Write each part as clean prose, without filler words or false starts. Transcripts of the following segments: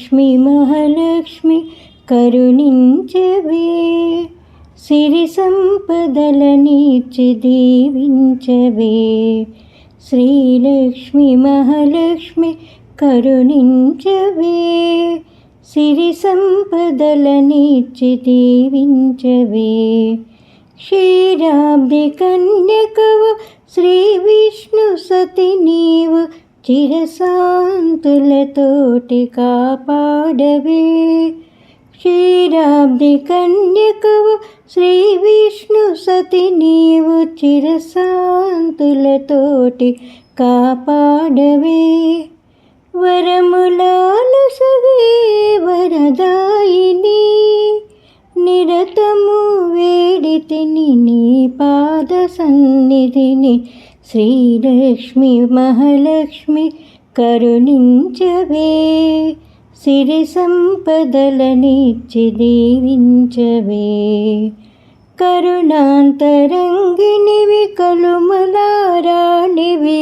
శ్రీలక్ష్మి మహాలక్ష్మి కరుణించవే, సిరి సంపదలనిచ్చి దీవించవే. శ్రీలక్ష్మి మహాలక్ష్మి కరుణించవే, సిరి సంపదలనిచ్చి దీవించవే. క్షీరాబ్ది కన్యకవు శ్రీ విష్ణు సతి నీవు, చిరశాంతులతోటి కాపాడవే. క్షీరాబ్ది కన్యకవు శ్రీ విష్ణు సతి నీవు, చిరశాంతులతోటి కాపాడవే. వరములాలు సగే వరదాయిని, నిరతము వేడితిని నీ పాద సన్నిధిని. శ్రీలక్ష్మి మహాలక్ష్మి కరుణించవే, సిరి సంపదలనిచ్చి దీవించవే. కరుణాంతరంగినివి కలుమలారాణివి,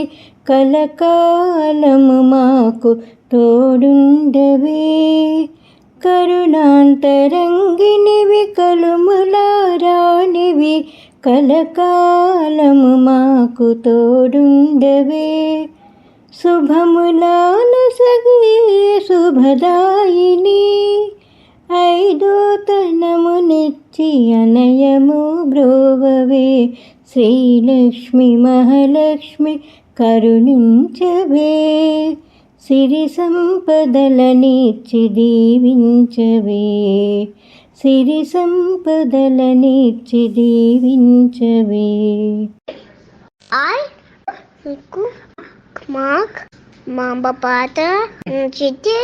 కలకాలము మాకు తోడుండవే. కరుణాంతరంగినివి కలుమలారాణివి, కలకాలము మాకు తోడుండవే. శుభములానసగే శుభదాయిని, ఐదోతనమునిచ్చి అనయము బ్రోవవే. శ్రీలక్ష్మి మహాలక్ష్మి కరుణించవే, సిరి సంపదలనిచ్చి దీవించవే. సిరి సంపదలనిచ్చి దీవించవే. Mark, Mamba Pata, Chitty,